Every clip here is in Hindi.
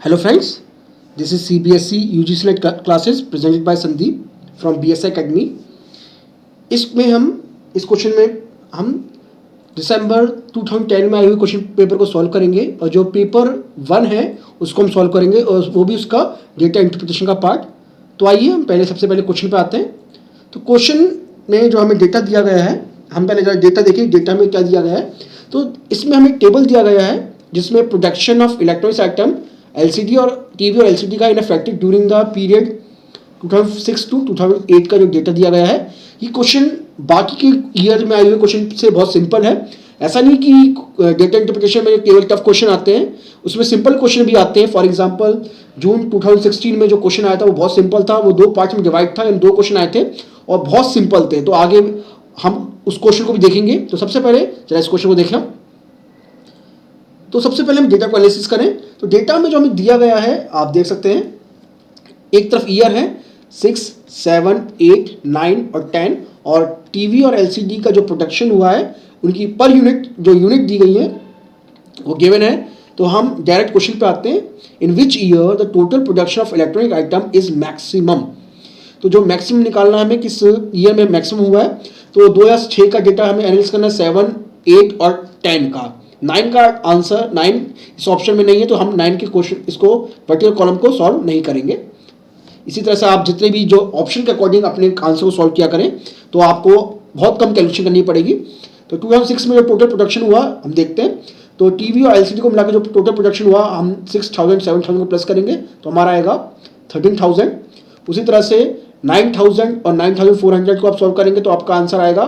Hello friends, this is CBSE UGC NET classes presented by Sandeep from BSI Academy. इसमें हम इस क्वेश्चन में हम दिसंबर 2010 में आए हुए क्वेश्चन पेपर को सॉल्व करेंगे और जो पेपर 1 है उसको हम सॉल्व करेंगे और वो भी उसका डेटा इंटरप्रिटेशन का पार्ट। तो आइए हम सबसे पहले क्वेश्चन पे आते हैं। तो क्वेश्चन में जो हमें डेटा दिया गया है, हम पहले जरा डेटा देखिए, डेटा में क्या दिया गया है। तो इसमें हमें टेबल दिया गया है जिसमें production of electronics item LCD और टीवी और एलसीडी का in effected during the period 2006 to 2008 का जो डेटा दिया गया है। ये क्वेश्चन बाकी के ईयर में आए हुए क्वेश्चन से बहुत सिंपल है। ऐसा नहीं कि डेटा इंटरप्रिटेशन में केवल टफ क्वेश्चन आते हैं, उसमें सिंपल क्वेश्चन भी आते हैं। फॉर एग्जांपल जून 2016 में जो क्वेश्चन आया था वो बहुत सिंपल था, वो 2 पार्ट में डिवाइड था, इन 2 क्वेश्चन आए थे और बहुत सिंपल थे। तो आगे हम उस क्वेश्चन को भी देखेंगे। तो सबसे पहले जरा इस क्वेश्चन को देखें। तो सबसे पहले हम डेटा को एनालिसिस करें। तो डेटा में जो हमें दिया गया है आप देख सकते हैं, एक तरफ ईयर है 6, 7, 8, 9 और 10 और टीवी और एलसीडी का जो प्रोडक्शन हुआ है उनकी पर यूनिट जो यूनिट दी गई है वो गिवन है। तो हम डायरेक्ट क्वेश्चन पे आते हैं। In which year the total production of electronic item is maximum. तो जो मैक्सिमम निकालना है हमें किस ईयर में मैक्सिमम हुआ है। तो 2006 का डेटा हमें एनालिसिस करना है, 7, 8 और 10 का। 9 का आंसर 9 इस ऑप्शन में नहीं है, तो हम 9 के क्वेश्चन इसको पर्टिकुलर कॉलम को सॉल्व नहीं करेंगे। इसी तरह से आप जितने भी जो ऑप्शन के अकॉर्डिंग अपने आंसर को सॉल्व किया करें तो आपको बहुत कम कैलकुलेशन करनी पड़ेगी। तो 2006 में जो टोटल प्रोडक्शन हुआ हम देखते हैं। तो टीवी और एलसीडी को मिलाकर जो टोटल प्रोडक्शन हुआ हम 6000 7000 को प्लस करेंगे तो हमारा आएगा 13000। उसी तरह से 9000 और 9400 को आप सॉल्व करेंगे तो आपका आंसर आएगा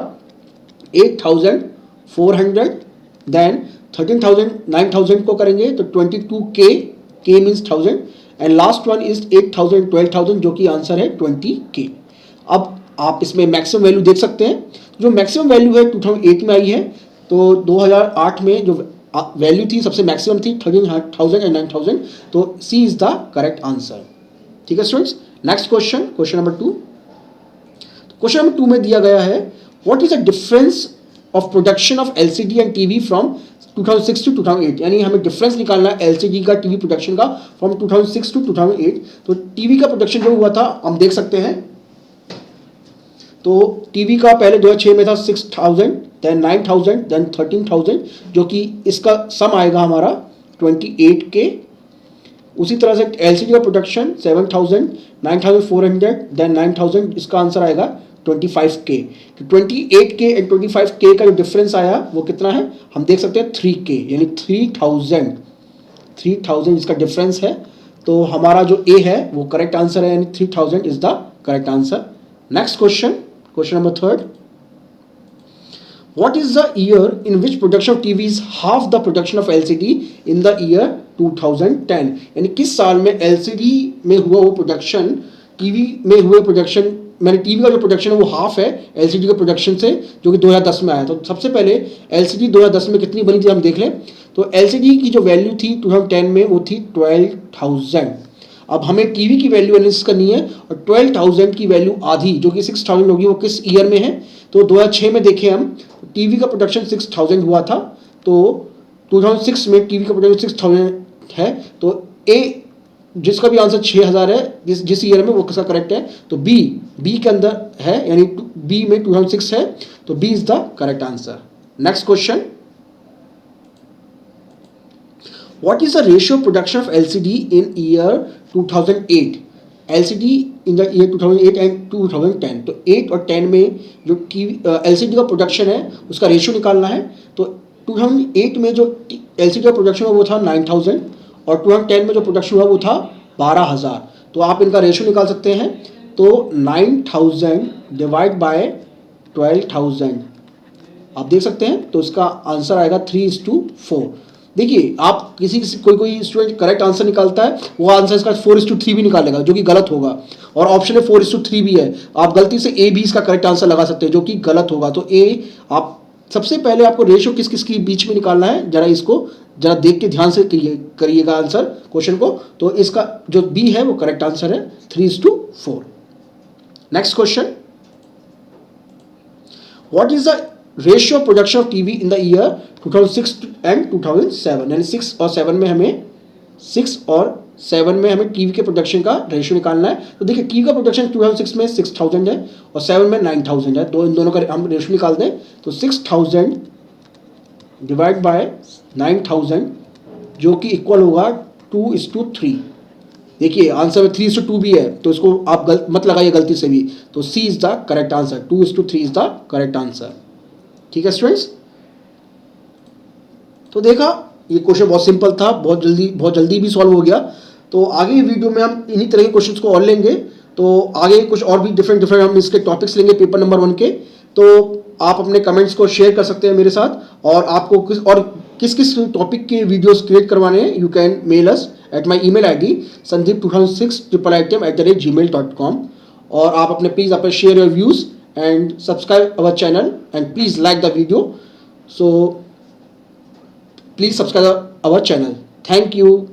8400। देन 13000 9000 को करेंगे तो 22k, k means 1000 and last one is 8000 12000 जो कि आंसर है 20k। अब आप इसमें मैक्सिमम वैल्यू देख सकते हैं। जो मैक्सिमम वैल्यू है 2008 में आई है। तो 2008 में जो वैल्यू थी सबसे मैक्सिमम थी 13000 एंड 9000। तो C is the correct answer. ठीक है students, next question, question number 2। Question number 2 में दिया गया है what is the difference of production of LCD and TV from 2006 to 2008। यानी हमें डिफरेंस निकालना है एलसीडी का टीवी प्रोडक्शन का फ्रॉम 2006 टू 2008। तो टीवी का प्रोडक्शन जो हुआ था हम देख सकते हैं। तो टीवी का पहले 2006 में था 6000, देन 9000, देन 13000 जो कि इसका सम आएगा हमारा 28k। उसी तरह से एलसीडी का प्रोडक्शन 7000, 9400, देन 9000, इसका आंसर आएगा 25k। तो 28k एंड 25k का जो डिफरेंस आया वो कितना है हम देख सकते हैं 3k, यानी 3000 इसका डिफरेंस है। तो हमारा जो ए है वो करेक्ट आंसर है, यानी 3000 is the correct answer. Next question, question number 3। What is the year in which production of TV is half the production of LCD in the year 2010। यानी किस साल में LCD में हुआ वो प्रोडक्शन टीवी में हुए प्रोडक्शन, मैंने टीवी का जो प्रोडक्शन है वो हाफ है LCD के प्रोडक्शन से जो कि 2010 में आया। तो सबसे पहले LCD 2010 में कितनी बनी थी हम देख लें। तो LCD की जो वैल्यू थी 2010 में वो थी 12000। अब हमें टीवी की वैल्यू एनालिसिस करनी है और 12000 की वैल्यू आधी जो कि 6000 होगी वो किस ईयर में है। तो 2006 में देखें हम, टीवी का प्रोडक्शन 6000 हुआ था। तो 2006 में टीवी का प्रोडक्शन 6000 है। तो ए जिसका भी आंसर 6000 है जिस ईयर में वो किसका करेक्ट है। तो बी के अंदर है, यानी बी में 2006 है। तो B is the correct answer. Next question, what is the ratio production of LCD in year 2008। LCD in the year 2008 and 2010। तो 8 और 10 में जो टीवी LCD का प्रोडक्शन है उसका रेशियो निकालना है। तो 2008 में जो LCD का प्रोडक्शन हुआ वो था 9000 और 2010 में जो प्रोडक्शन हुआ वो था 12000। तो आप इनका रेशियो निकाल सकते हैं। तो 9000 डिवाइड बाय 12000 आप देख सकते हैं। तो इसका आंसर आएगा 3:4। देखिए आप कोई स्टूडेंट करेक्ट आंसर निकालता है वो आंसर इसका 4:3 भी निकालेगा जो कि गलत होगा। और ऑप्शन में 4:3 भी है, आप गलती से ए भी इसका करेक्ट आंसर लगा सकते हैं जो कि गलत होगा। तो ए आप सबसे पहले आपको रेशियो किस किस के बीच में निकालना है, जरा इसको जरा देख के ध्यान से करिएगा आंसर क्वेश्चन को। तो इसका जो बी है वो करेक्ट आंसर है 3:4। Next question, what is the ratio of production of TV in the year 2006 and 2007। यानी 6 और 7 में हमें 6 और 7 में हमें कीवी के प्रोडक्शन का रेशियो निकालना है। तो देखिए कीवी का प्रोडक्शन 2006 में 6000 है और 7 में 9000 है, तो इन दोनों का हम रेशियो निकाल दें तो 6000 डिवाइड बाय 9000 जो कि इक्वल होगा 2:3। देखिए आंसर में 3:2 भी है, तो इसको आप मत लगाइए गलती से भी। तो C is the correct answer, 2:3 is the correct answer. ठीक है स्टूडेंट्स, तो देखा ये क्वेश्चन बहुत सिंपल था, बहुत जल्दी भी सॉल्व हो गया। तो आगे वीडियो में हम इन्हीं तरह के क्वेश्चंस को और लेंगे। तो आगे कुछ और भी डिफरेंट हम इसके टॉपिक्स लेंगे पेपर नंबर 1 के। तो आप अपने कमेंट्स को शेयर कर सकते हैं मेरे साथ, और आपको किस किस टॉपिक के वीडियोस क्रिएट करवाने हैं, you can mail us at my email ID sandeep2006@gmail.com। और आप अपने प्लीज़ आप share your views and subscribe our channel and please like the video. So please subscribe our channel. Thank you.